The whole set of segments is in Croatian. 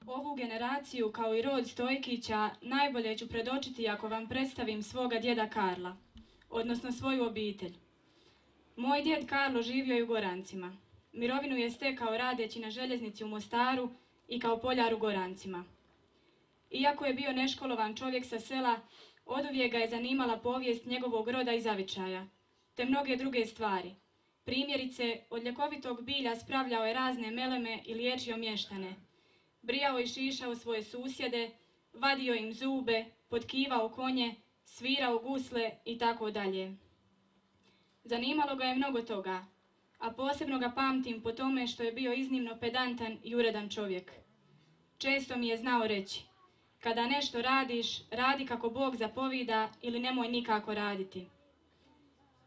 Ovu generaciju, kao i rod Stojkića, najbolje ću predočiti ako vam predstavim svoga djeda Karla, odnosno svoju obitelj. Moj djed Karlo živio je u Gorancima. Mirovinu je stekao radeći na željeznici u Mostaru i kao poljar u Gorancima. Iako je bio neškolovan čovjek sa sela, oduvijek ga je zanimala povijest njegovog roda i zavičaja, te mnoge druge stvari. Primjerice, od ljekovitog bilja spravljao je razne meleme i liječio mještane. Brijao i šišao svoje susjede, vadio im zube, potkivao konje, svirao gusle i tako dalje. Zanimalo ga je mnogo toga, a posebno ga pamtim po tome što je bio iznimno pedantan i uredan čovjek. Često mi je znao reći: kada nešto radiš, radi kako Bog zapovida ili nemoj nikako raditi.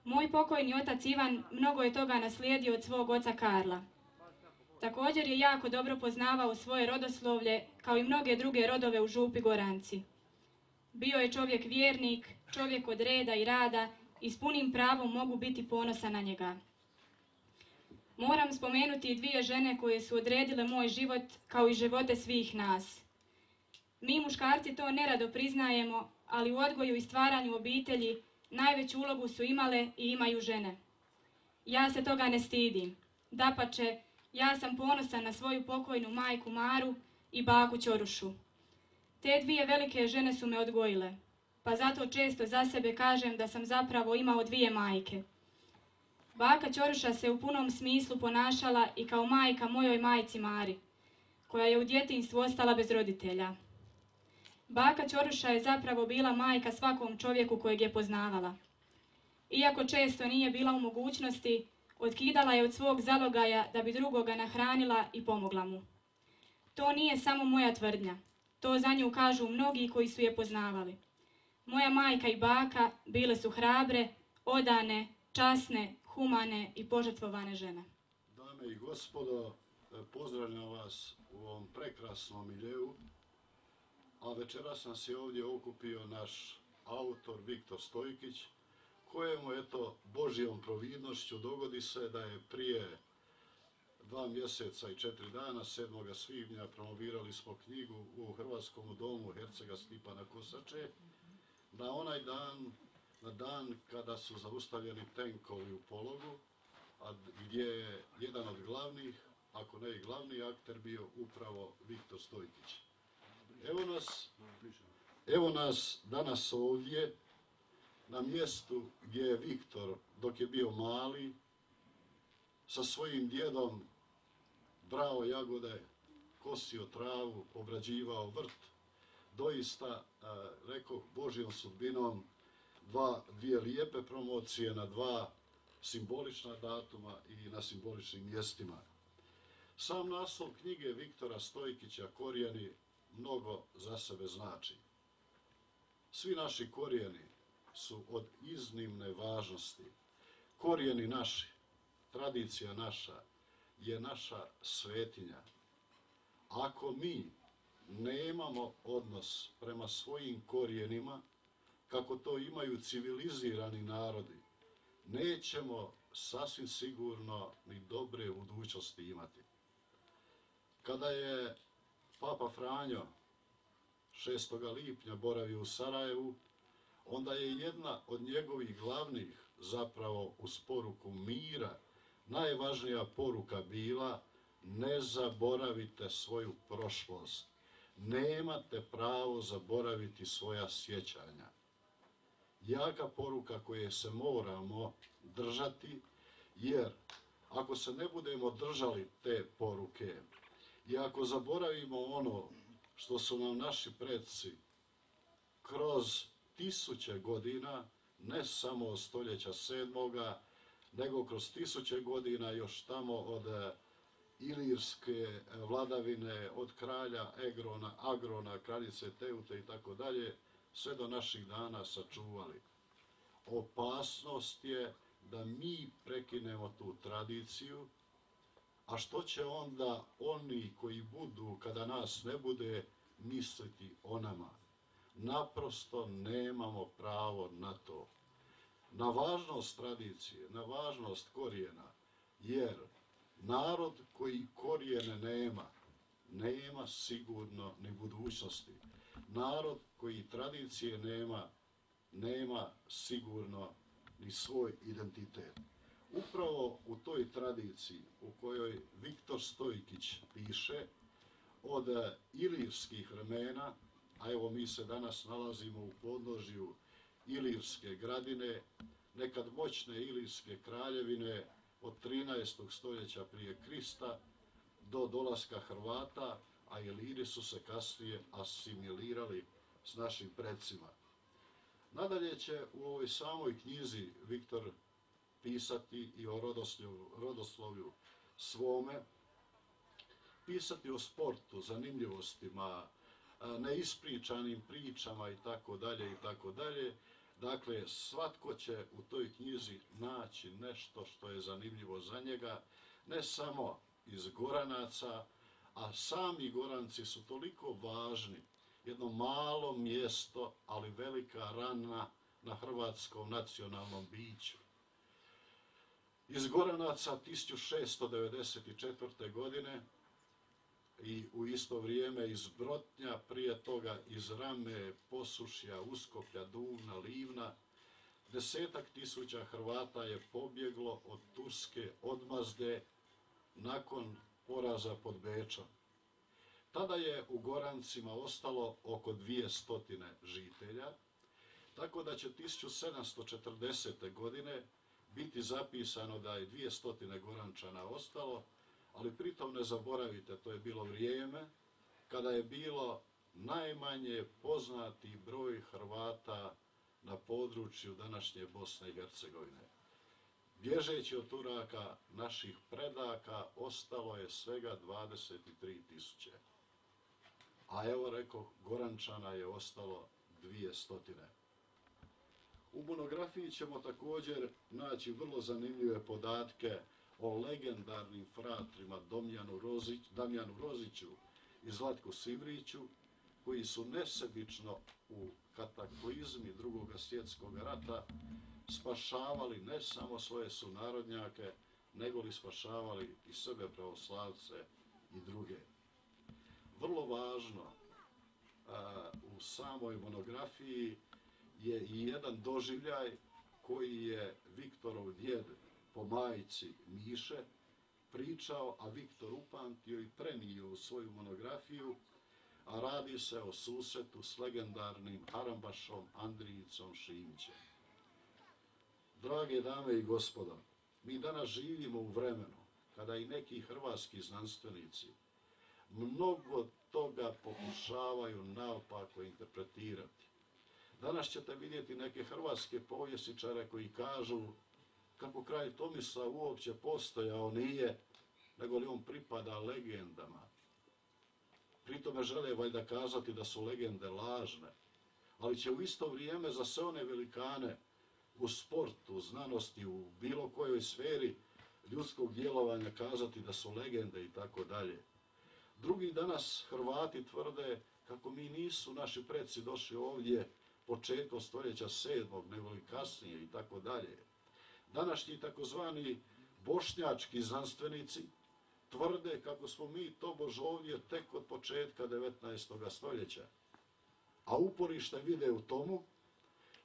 Moj pokojni otac Ivan mnogo je toga naslijedio od svog oca Karla. Također je jako dobro poznavao svoje rodoslovlje, kao i mnoge druge rodove u Župi Goranci. Bio je čovjek vjernik, čovjek od reda i rada i s punim pravom mogu biti ponosan na njega. Moram spomenuti dvije žene koje su odredile moj život kao i živote svih nas. Mi muškarci to nerado priznajemo, ali u odgoju i stvaranju obitelji najveću ulogu su imale i imaju žene. Ja se toga ne stidim. Dapače, ja sam ponosan na svoju pokojnu majku Maru i baku Ćorušu. Te dvije velike žene su me odgojile, pa zato često za sebe kažem da sam zapravo imao dvije majke. Baka Ćoruša se u punom smislu ponašala i kao majka mojoj majci Mari, koja je u djetinjstvu ostala bez roditelja. Baka Ćoruša je zapravo bila majka svakom čovjeku kojeg je poznavala. Iako često nije bila u mogućnosti, otkidala je od svog zalogaja da bi drugoga nahranila i pomogla mu. To nije samo moja tvrdnja, to za nju kažu mnogi koji su je poznavali. Moja majka i baka bile su hrabre, odane, časne, humane i požrtvovane žene. Dame i gospodo, pozdravljam vas u ovom prekrasnom miljeu, a večeras nas je ovdje okupio naš autor Viktor Stojkić, kojemu, eto, Božjom providnošću dogodi se da je prije 2 mjeseca i 4 dana, 7. svibnja, promovirali smo knjigu u Hrvatskom domu Hercega Stipana Kosače, na onaj dan, na dan kada su zaustavljeni tenkovi u Pologu, a gdje je jedan od glavnih, ako ne i glavni akter, bio upravo Viktor Stojkić. Evo nas danas ovdje, na mjestu gdje je Viktor, dok je bio mali, sa svojim djedom brao jagode, kosio travu, obrađivao vrt. Doista, rekao, Božjom sudbinom, dvije lijepe promocije na 2 simbolična datuma i na simboličnim mjestima. Sam naslov knjige Viktora Stojkića Korijeni mnogo za sebe znači. Svi naši korijeni su od iznimne važnosti. Korijeni naši, tradicija naša, je naša svetinja. Ako mi nemamo odnos prema svojim korijenima, kako to imaju civilizirani narodi, nećemo sasvim sigurno ni dobre budućnosti imati. Kada je Papa Franjo 6. lipnja boravio u Sarajevu, onda je jedna od njegovih glavnih, zapravo uz poruku mira, najvažnija poruka bila: ne zaboravite svoju prošlost, nemate pravo zaboraviti svoja sjećanja. Jaka poruka koje se moramo držati, jer ako se ne budemo držali te poruke i ako zaboravimo ono što su nam naši preci kroz tisuće godina, ne samo od stoljeća 7. nego kroz tisuće godina još tamo od ilirske vladavine, od kralja Agrona, kraljice Teute i tako dalje, sve do naših dana sačuvali. Opasnost je da mi prekinemo tu tradiciju, a što će onda oni koji budu, kada nas ne bude, misliti o nama? Naprosto nemamo pravo na to. Na važnost tradicije, na važnost korijena, jer narod koji korijene nema, nema sigurno ni budućnosti. Narod koji tradicije nema sigurno ni svoj identitet. Upravo u toj tradiciji u kojoj Viktor Stojkić piše od ilirskih vremena, a evo mi se danas nalazimo u podnožju Ilirske gradine, nekad moćne Ilirske kraljevine od 13. stoljeća prije Krista do dolaska Hrvata, a Iliri su se kasnije asimilirali s našim predsima. Nadalje će u ovoj samoj knjizi Viktor pisati i o rodoslovlju svome, pisati o sportu, zanimljivostima, neispričanim pričama i tako dalje i tako dalje. Dakle, svatko će u toj knjizi naći nešto što je zanimljivo za njega, ne samo iz Goranaca, a sami Goranci su toliko važni, jedno malo mjesto, ali velika rana na hrvatskom nacionalnom biću. Iz Goranaca 1694. godine i u isto vrijeme iz Brotnja, prije toga iz Rame, Posušja, Uskoplja, Duvna, Livna, 10.000 Hrvata je pobjeglo od turske odmazde nakon poraza pod Bečom. Tada je u Gorancima ostalo oko 200 žitelja, tako da će 1740. godine biti zapisano da je 200 Gorančana ostalo, ali pritom ne zaboravite, to je bilo vrijeme kada je bilo najmanje poznati broj Hrvata na području današnje Bosne i Hercegovine. Bježeći od Turaka, naših predaka, ostalo je svega 23.000. A evo rekoh, Gorančana je ostalo 200. U monografiji ćemo također naći vrlo zanimljive podatke o legendarnim fratrima Damjanu Roziću i Zlatku Sivriću, koji su nesebično u kataklizmi II. Svjetskog rata spašavali ne samo svoje sunarodnjake, nego li spašavali i sebe pravoslavce i druge. Vrlo važno u samoj monografiji je i jedan doživljaj koji je Viktorov djed po majci Miše pričao, a Viktor upamtio i prenio u svoju monografiju, a radi se o susretu s legendarnim harambašom Andrijicom Šimićem. Drage dame i gospodo, mi danas živimo u vremenu kada i neki hrvatski znanstvenici mnogo toga pokušavaju naopako interpretirati. Danas ćete vidjeti neke hrvatske povjesničare koji kažu kako kralj Tomislav uopće postojao nije, nego li on pripada legendama. Pritome žele valjda kazati da su legende lažne, ali će u isto vrijeme za sve one velikane u sportu, znanosti, u bilo kojoj sferi ljudskog djelovanja kazati da su legende i tako dalje. Drugi danas Hrvati tvrde kako mi nisu naši preci došli ovdje početkom stoljeća 7. nego li kasnije i tako dalje. Današnji takozvani bošnjački znanstvenici tvrde kako smo mi tobož ovdje tek od početka 19. stoljeća. A uporište vide u tomu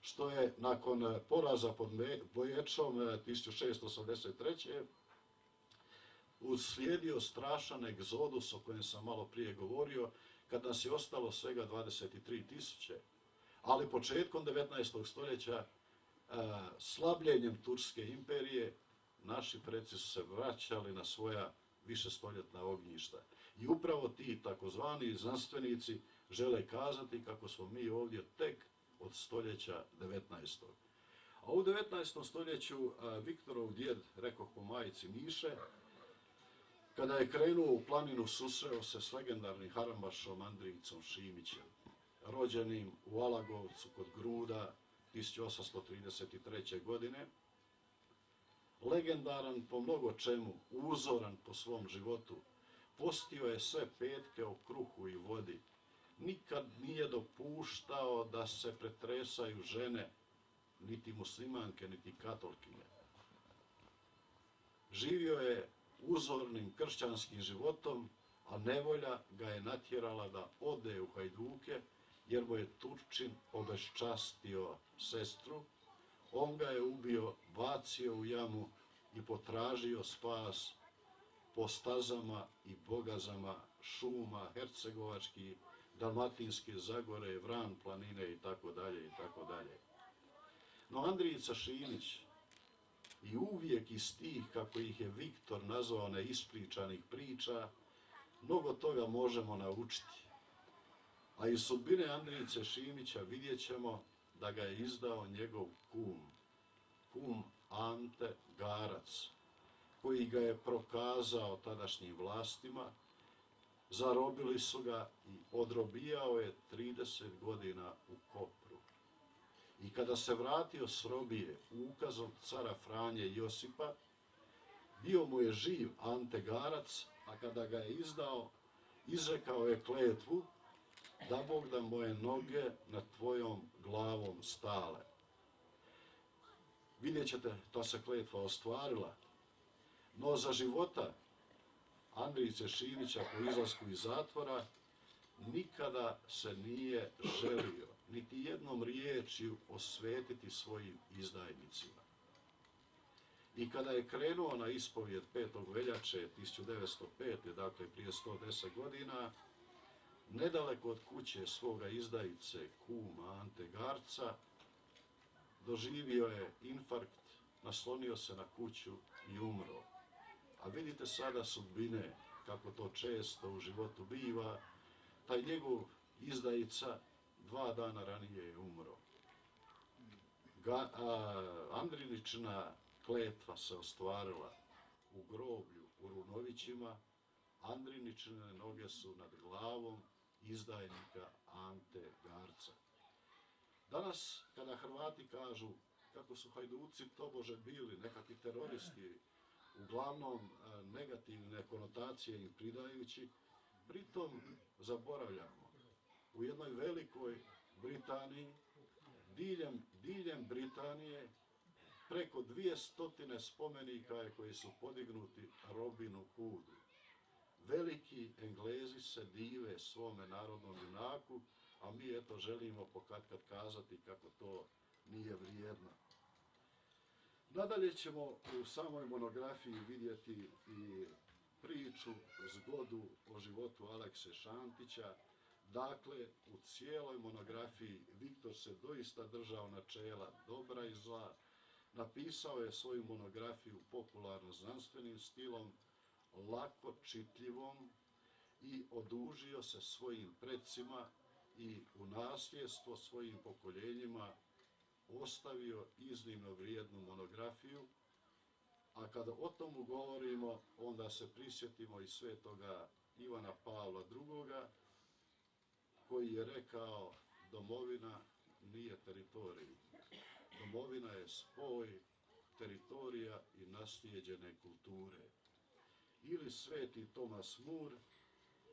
što je nakon poraza pod Bečom 1683. uslijedio strašan egzodus o kojem sam malo prije govorio, kad nas je ostalo svega 23.000. Ali početkom 19. stoljeća, slabljenjem Turske imperije, naši preci su se vraćali na svoja višestoljetna ognjišta. I upravo ti takozvani znanstvenici žele kazati kako smo mi ovdje tek od stoljeća 19. A u 19. stoljeću Viktorov djed, rekoh po majici Miše, kada je krenuo u planinu, susreo se s legendarnim harambašom Andrijicom Šimićem, rođenim u Alagovcu kod Gruda 1833. godine. Legendaran po mnogo čemu, uzoran po svom životu, postio je sve petke o kruhu i vodi. Nikad nije dopuštao da se pretresaju žene, niti muslimanke, niti katolkinje. Živio je uzornim kršćanskim životom, a nevolja ga je natjerala da ode u Hajduke, jer mu je Turčin obeščastio sestru. On ga je ubio, bacio u jamu i potražio spas po stazama i bogazama šuma, hercegovački, dalmatinske zagore, Vran planine i tako dalje i tako dalje. No Andrijica Šimić i uvijek iz tih, kako ih je Viktor nazvao, neispričanih priča, mnogo toga možemo naučiti. A iz sudbine Andrijice Šimića vidjet ćemo da ga je izdao njegov kum Ante Garac, koji ga je prokazao tadašnjim vlastima, zarobili su ga i odrobijao je 30 godina u Kopru. I kada se vratio s robije ukazom cara Franje Josipa, bio mu je živ Ante Garac, a kada ga je izdao, izrekao je kletvu da Bog da moje noge nad tvojom glavom stale. Vidjet ćete, ta se kletva ostvarila. No za života Andrijice Šimića po izlasku iz zatvora nikada se nije želio niti jednom riječju osvetiti svojim izdajnicima. I kada je krenuo na ispovijed 5. veljače 1905. dakle prije 110 godina, nedaleko od kuće svoga izdajice kuma Ante Garca, doživio je infarkt, naslonio se na kuću i umro. A vidite sada sudbine, kako to često u životu biva, taj njegov izdajica 2 dana ranije je umro. Andriničina kletva se ostvarila u groblju u Runovićima, Andriničine noge su nad glavom izdajnika Ante Garca. Danas, kada Hrvati kažu kako su Hajduci tobože bili nekakvi teroristi, uglavnom negativne konotacije im pridajući, pritom zaboravljamo. U jednoj velikoj Britaniji, diljem Britanije, preko 200 spomenika je koji su podignuti Robinu Hoodu. Veliki Englezi se dive svome narodnom junaku, a mi eto želimo pokatkad kazati kako to nije vrijedno. Nadalje ćemo u samoj monografiji vidjeti i priču, zgodu o životu Alekse Šantića. Dakle, u cijeloj monografiji Viktor se doista držao načela dobra i zla. Napisao je svoju monografiju popularno-znanstvenim stilom, lako čitljivom, i odužio se svojim precima i u nasljedstvo svojim pokoljenjima ostavio iznimno vrijednu monografiju. A kada o tomu govorimo, onda se prisjetimo i svetoga Ivana Pavla II. Koji je rekao: domovina nije teritorij. Domovina je spoj teritorija i naslijeđene kulture. Ili sveti Thomas More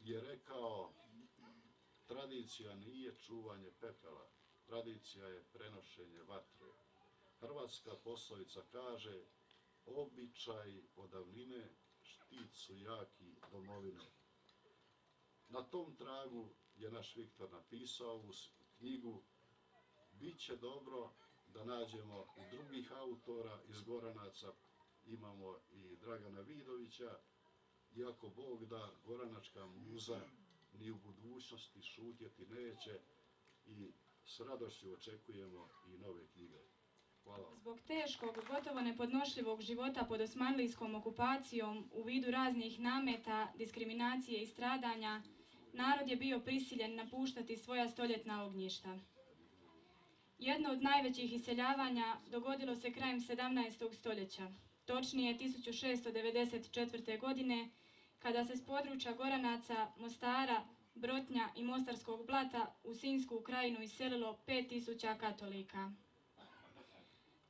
je rekao: tradicija nije čuvanje pepela, tradicija je prenošenje vatre. Hrvatska poslovica kaže: običaj od davnine, štit su jaki domovine. Na tom tragu je naš Viktor napisao ovu knjigu. Biće dobro da nađemo i drugih autora iz Goranaca, imamo i Dragana Vidovića, iako Bog da, Goranačka muza ni u budućnosti šutjeti neće i s radošću očekujemo i nove knjige. Hvala vam. Zbog teškog, gotovo nepodnošljivog života pod osmanlijskom okupacijom u vidu raznih nameta, diskriminacije i stradanja, narod je bio prisiljen napuštati svoja stoljetna ognjišta. Jedno od najvećih iseljavanja dogodilo se krajem 17. stoljeća, točnije 1694. godine, kada se s područja Goranaca, Mostara, Brotnja i Mostarskog Blata u Sinjsku krajinu iselilo 5000 katolika.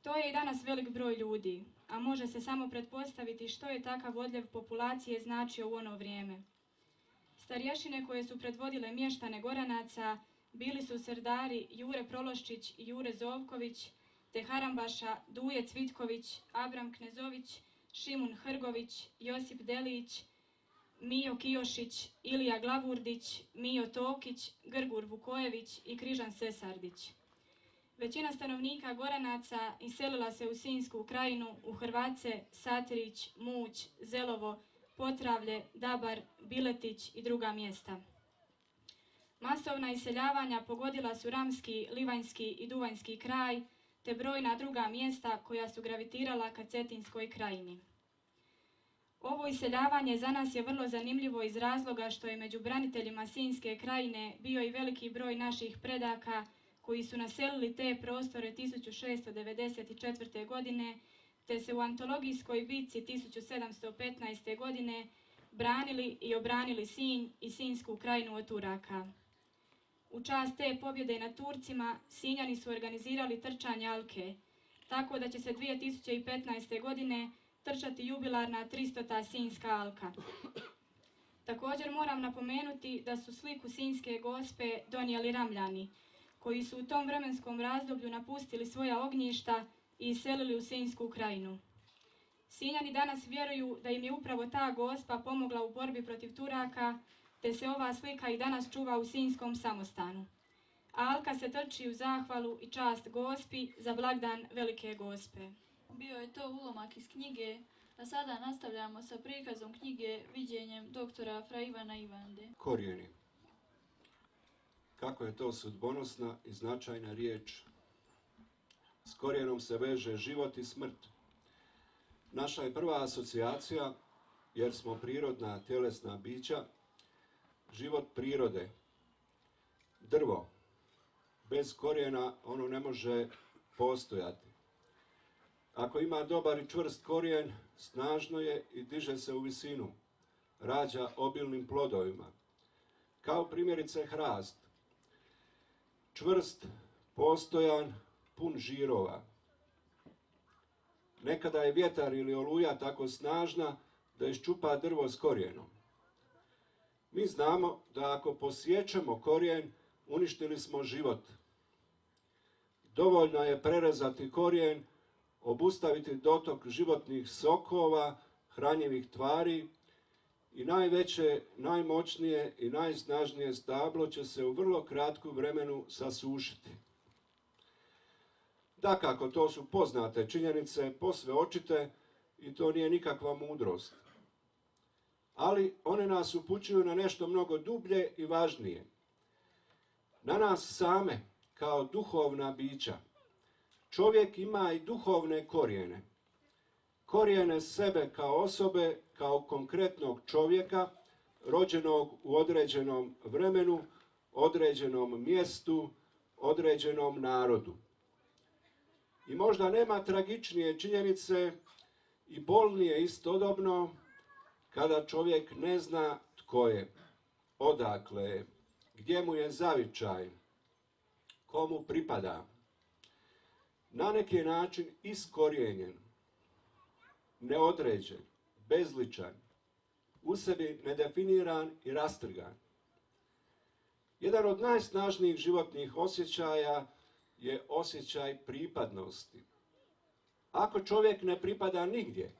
To je i danas velik broj ljudi, a može se samo pretpostaviti što je takav odljev populacije značio u ono vrijeme. Starješine koje su predvodile mještane Goranaca bili su serdari Jure Prološčić i Jure Zovković, te Harambaša Duje Cvitković, Abram Knezović, Šimun Hrgović, Josip Delić, Mijo Kijošić, Ilija Glavurdić, Mijo Tokić, Grgur Vukojević i Križan Sesardić. Većina stanovnika Goranaca iselila se u Sinjsku krajinu, u Hrvace, Satirić, Muć, Zelovo, Potravlje, Dabar, Biletić i druga mjesta. Masovna iseljavanja pogodila su Ramski, Livanjski i Duvanjski kraj, te brojna druga mjesta koja su gravitirala ka Cetinskoj krajini. Ovo iseljavanje za nas je vrlo zanimljivo iz razloga što je među braniteljima Sinjske krajine bio i veliki broj naših predaka koji su naselili te prostore 1694. godine, te se u antologijskoj bitci 1715. godine branili i obranili Sinj i Sinjsku krajinu od Turaka. U čast te pobjede nad Turcima, Sinjani su organizirali trčanje Alke, tako da će se 2015. godine trčati jubilarna 300. Sinjska Alka. Također moram napomenuti da su sliku Sinjske Gospe donijeli Ramljani, koji su u tom vremenskom razdoblju napustili svoja ognjišta i iselili u Sinjsku krajinu. Sinjani danas vjeruju da im je upravo ta Gospa pomogla u borbi protiv Turaka, te se ova slika i danas čuva u Sinjskom samostanu. Alka se trči u zahvalu i čast Gospi za blagdan Velike Gospe. Bio je to ulomak iz knjige, a sada nastavljamo sa prikazom knjige Viđenjem doktora Fra Ivana Ivande. Korijeni. Kako je to sudbonosna i značajna riječ. S korijenom se veže život i smrt. Naša je prva asocijacija, jer smo prirodna tjelesna bića, život prirode. Drvo. Bez korijena ono ne može postojati. Ako ima dobar i čvrst korijen, snažno je i diže se u visinu. Rađa obilnim plodovima. Kao primjerice hrast. Čvrst, postojan, pun žirova. Nekada je vjetar ili oluja tako snažna da iščupa drvo s korijenom. Mi znamo da ako posiječemo korijen, uništili smo život. Dovoljno je prerezati korijen, obustaviti dotok životnih sokova, hranjivih tvari i najveće, najmoćnije i najsnažnije stablo će se u vrlo kratku vremenu sasušiti. Dakako, to su poznate činjenice, posve očite i to nije nikakva mudrost. Ali one nas upućuju na nešto mnogo dublje i važnije. Na nas same, kao duhovna bića, čovjek ima i duhovne korijene. Korijene sebe kao osobe, kao konkretnog čovjeka, rođenog u određenom vremenu, određenom mjestu, određenom narodu. I možda nema tragičnije činjenice i bolnije istodobno kada čovjek ne zna tko je, odakle je, gdje mu je zavičaj, komu pripada. Na neki način iskorijenjen, neodređen, bezličan, u sebi nedefiniran i rastrgan. Jedan od najsnažnijih životnih osjećaja je osjećaj pripadnosti. Ako čovjek ne pripada nigdje,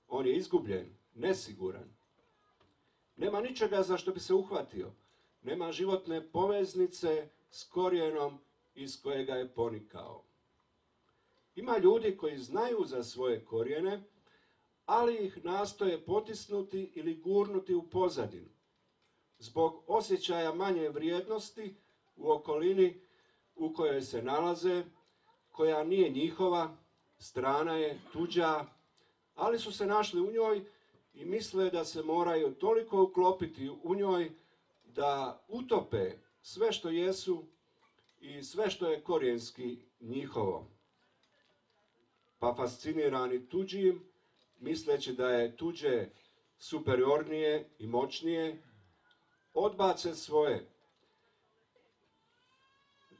on je izgubljen, nesiguran. Nema ničega za što bi se uhvatio. Nema životne poveznice s korijenom iz kojega je ponikao. Ima ljudi koji znaju za svoje korijene, ali ih nastoje potisnuti ili gurnuti u pozadinu. Zbog osjećaja manje vrijednosti u okolini u kojoj se nalaze, koja nije njihova, strana je, tuđa, ali su se našli u njoj i misle da se moraju toliko uklopiti u njoj da utope sve što jesu i sve što je korijenski njihovo. Pa fascinirani tuđim, misleći da je tuđe superiornije i moćnije, odbace svoje.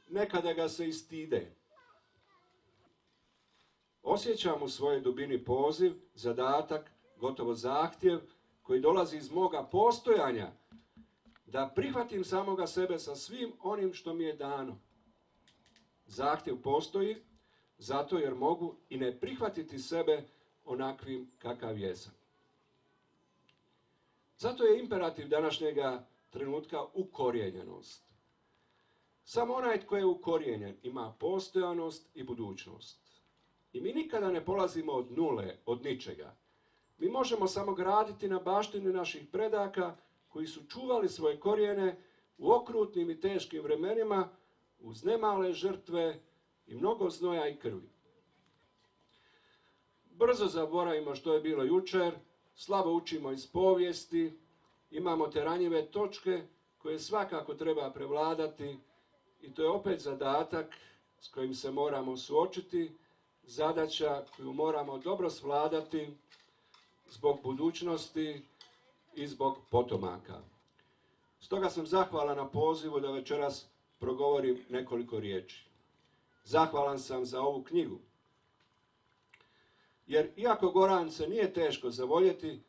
Nekada ga se i stide. Osjećam u svojoj dubini poziv, zadatak, gotovo zahtjev, koji dolazi iz moga postojanja, da prihvatim samoga sebe sa svim onim što mi je dano. Zahtjev postoji, zato jer mogu i ne prihvatiti sebe onakvim kakav jesam. Zato je imperativ današnjega trenutka ukorijenjenost. Samo onaj tko je ukorijenjen ima postojanost i budućnost. I mi nikada ne polazimo od nule, od ničega. Mi možemo samo graditi na baštini naših predaka koji su čuvali svoje korijene u okrutnim i teškim vremenima uz nemale žrtve i mnogo znoja i krvi. Brzo zaboravimo što je bilo jučer, slabo učimo iz povijesti, imamo te ranjive točke koje svakako treba prevladati i to je opet zadatak s kojim se moramo suočiti, zadaća koju moramo dobro svladati zbog budućnosti i zbog potomaka. Stoga sam zahvalan na pozivu da večeras progovorim nekoliko riječi. Zahvalan sam za ovu knjigu. Jer iako Gorance nije teško zavoljeti,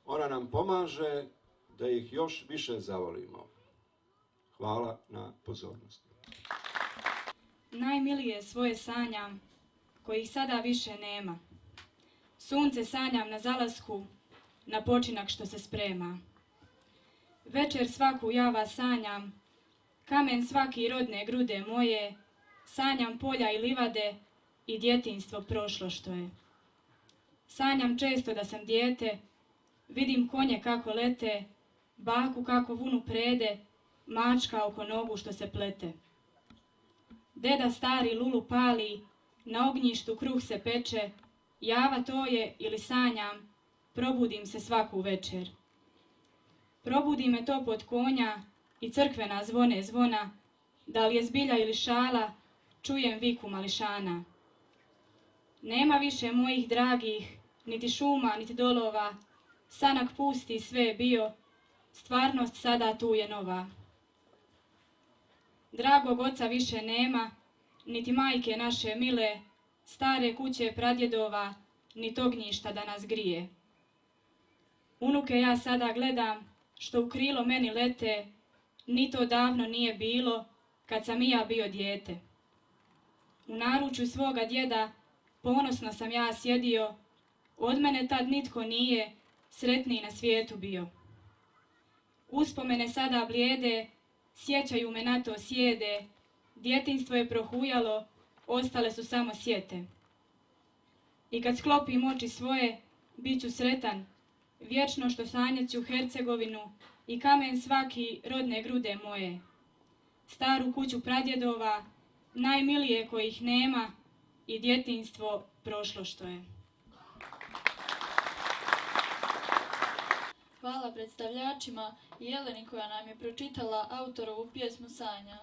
ona nam pomaže da ih još više zavolimo. Hvala na pozornosti. Najmilije svoje sanjam, kojih sada više nema. Sunce sanjam na zalasku, na počinak što se sprema. Večer svaku ja vas sanjam, kamen svaki rodne grude moje, sanjam polja i livade i djetinjstvo prošlo što je. Sanjam često da sam dijete, vidim konje kako lete, baku kako vunu prede, mačka oko nogu što se plete. Deda stari lulu pali, na ognjištu kruh se peče, java to je ili sanjam, probudim se svaku večer. Probudi me to pod konja i crkvena zvone zvona, da li je zbilja ili šala, čujem viku mališana. Nema više mojih dragih, niti šuma, niti dolova, sanak pusti sve je bio, stvarnost sada tu je nova. Dragog oca više nema, niti majke naše mile, stare kuće pradjedova, niti ognjišta da nas grije. Unuke ja sada gledam, što u krilo meni lete, ni to davno nije bilo, kad sam i ja bio dijete. U naručju svoga djeda, ponosno sam ja sjedio, od mene tad nitko nije sretniji na svijetu bio. Uspomene sada blijede, sjećaju me na to sjede, djetinjstvo je prohujalo, ostale su samo sjete. I kad sklopim oči svoje, bit ću sretan, vječno što sanjat ću Hercegovinu i kamen svaki rodne grude moje. Staru kuću pradjedova, najmilije kojih nema i djetinjstvo prošlo što je. Hvala predstavljačima i Jeleni koja nam je pročitala autorovu pjesmu Sanja.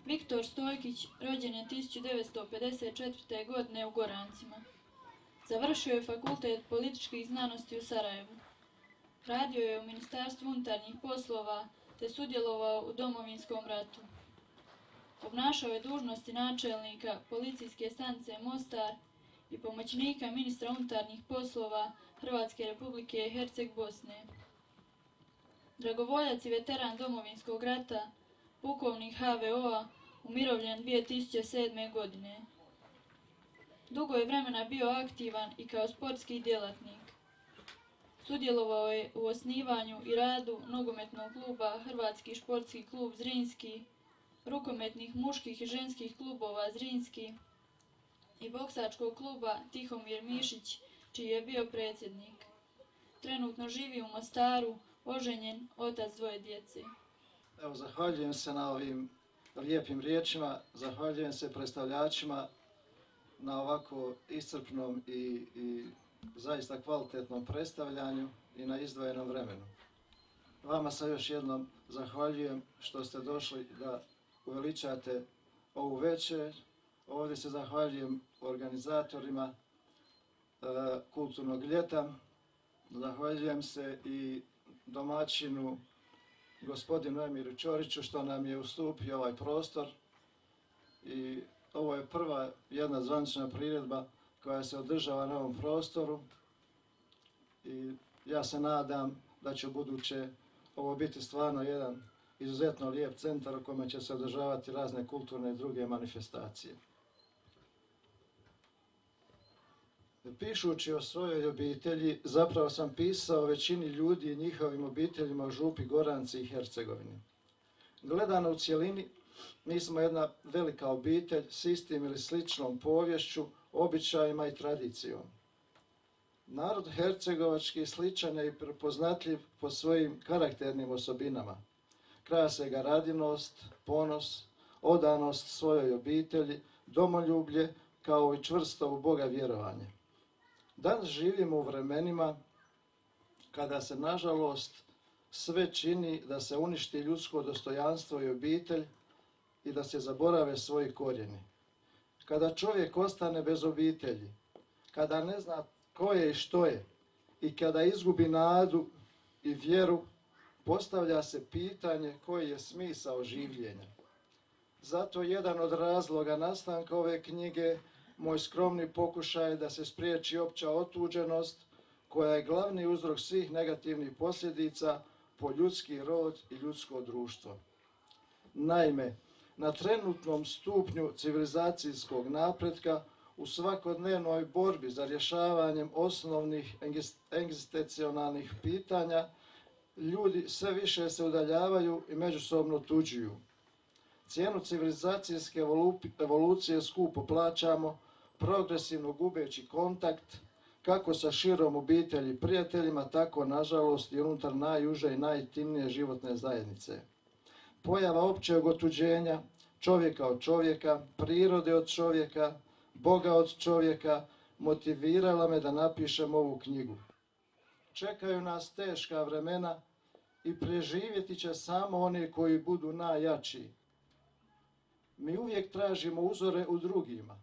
Viktor Stojkić rođen je 1954. godine u Gorancima. Završio je fakultet političkih znanosti u Sarajevu. Radio je u Ministarstvu unutarnjih poslova te sudjelovao u Domovinskom ratu. Obnašao je dužnosti načelnika policijske stanice Mostar i pomoćnika ministra unutarnjih poslova Hrvatske republike Herceg Bosne. Dragovoljac i veteran Domovinskog rata, pukovnik HVO-a, umirovljen 2007. godine. Dugo je vremena bio aktivan i kao sportski djelatnik. Sudjelovao je u osnivanju i radu nogometnog kluba Hrvatski športski klub Zrinski, rukometnih muških i ženskih klubova Zrinski i boksačkog kluba Tihomir Mišić, čiji je bio predsjednik. Trenutno živi u Mostaru, oženjen, otac dvoje djece. Evo, zahvaljujem se na ovim lijepim riječima, zahvaljujem se predstavljačima na ovako iscrpnom i zaista kvalitetnom predstavljanju i na izdvojenom vremenu. Vama se još jednom zahvaljujem što ste došli da uveličate ovu večer. Ovdje se zahvaljujem organizatorima kulturnog ljeta. Zahvaljujem se i domaćinu gospodinu Emiru Ćoriću što nam je ustupio ovaj prostor. I ovo je prva jedna zvanična priredba koja se održava na ovom prostoru. I ja se nadam da će ubuduće ovo biti stvarno jedan izuzetno lijep centar u kome će se održavati razne kulturne i druge manifestacije. Pišući o svojoj obitelji, zapravo sam pisao o većini ljudi i njihovim obiteljima u Župi Goranci i Hercegovini. Gledano u cjelini, mi smo jedna velika obitelj s istim ili sličnom povješću, običajima i tradicijom. Narod hercegovački sličan je i prepoznatljiv po svojim karakternim osobinama. Krase ga radinost, ponos, odanost svojoj obitelji, domoljublje kao i čvrsto u Boga vjerovanje. Danas živimo u vremenima kada se, nažalost, sve čini da se uništi ljudsko dostojanstvo i obitelj i da se zaborave svoji korijeni. Kada čovjek ostane bez obitelji, kada ne zna ko je i što je i kada izgubi nadu i vjeru, postavlja se pitanje koji je smisao življenja. Zato jedan od razloga nastanka ove knjige, moj skromni pokušaj da se spriječi opća otuđenost, koja je glavni uzrok svih negativnih posljedica po ljudski rod i ljudsko društvo. Naime, na trenutnom stupnju civilizacijskog napretka, u svakodnevnoj borbi za rješavanjem osnovnih egzistencionalnih pitanja, ljudi sve više se udaljavaju i međusobno tuđuju. Cijenu civilizacijske evolucije skupo plaćamo, progresivno gubeći kontakt kako sa širom obitelji i prijateljima, tako nažalost i unutar najuže i najintimnije životne zajednice. Pojava općeg otuđenja, čovjeka od čovjeka, prirode od čovjeka, Boga od čovjeka, motivirala me da napišem ovu knjigu. Čekaju nas teška vremena i preživjeti će samo oni koji budu najjači. Mi uvijek tražimo uzore u drugima.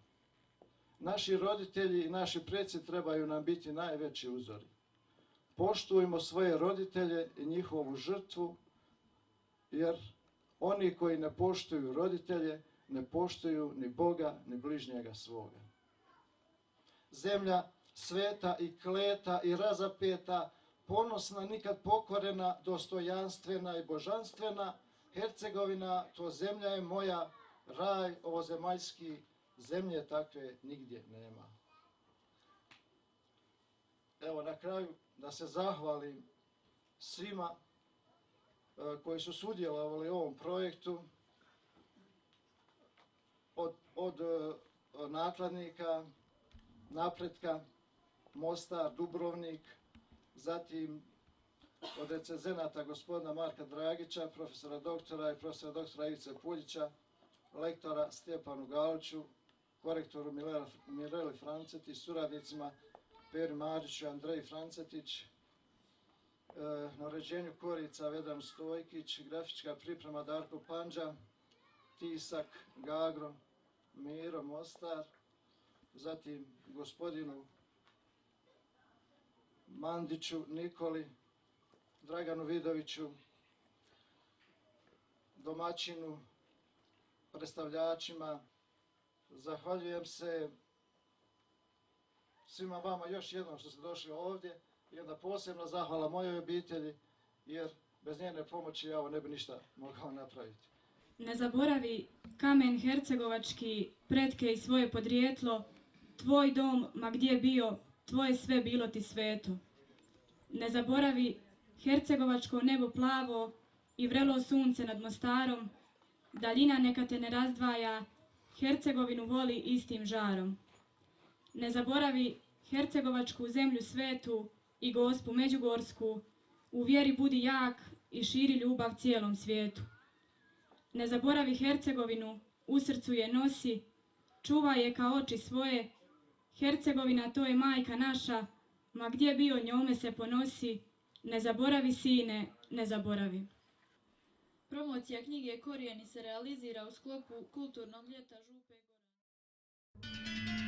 Naši roditelji i naši preci trebaju nam biti najveći uzori. Poštujmo svoje roditelje i njihovu žrtvu, jer oni koji ne poštuju roditelje, ne poštuju ni Boga, ni bližnjega svoga. Zemlja sveta i kleta i razapeta, ponosna, nikad pokorena, dostojanstvena i božanstvena, Hercegovina, to zemlja je moja, raj ovozemaljski, zemlje takve nigdje nema. Evo na kraju da se zahvalim svima koji su sudjelovali u ovom projektu, od nakladnika, Napretka, Mostar, Dubrovnik, zatim od recenzenata gospodina Marka Dragića, profesora doktora i profesora doktora Ivice Puljića, lektora Stjepanu Galiću, korektoru Mireli Francetić, suradnicima Peri Mariću i Andreji Francetić, na uređenju korica Vedran Stojkić, grafička priprema Darko Panđa, tisak Gagro, Miro Mostar, zatim gospodinu Mandiću Nikoli, Draganu Vidoviću, domaćinu, predstavljačima. Zahvaljujem se svima vama još jednom što ste došli ovdje i onda posebno zahvala mojoj obitelji, jer bez njene pomoći ja ovo ne bi ništa mogao napraviti. Ne zaboravi kamen hercegovački, pretke i svoje podrijetlo, tvoj dom, ma gdje bio, tvoje sve bilo ti sveto. Ne zaboravi hercegovačko nebo plavo i vrelo sunce nad Mostarom, daljina neka te ne razdvaja, Hercegovinu voli istim žarom. Ne zaboravi hercegovačku zemlju svetu i Gospu Međugorsku, u vjeri budi jak i širi ljubav cijelom svijetu. Ne zaboravi Hercegovinu, u srcu je nosi, čuvaj je kao oči svoje, Hercegovina to je majka naša, ma gdje bio njome se ponosi, ne zaboravi sine, ne zaboravi. Promocija knjige Korijeni se realizira u sklopu Kulturnog ljeta Župe Goranci.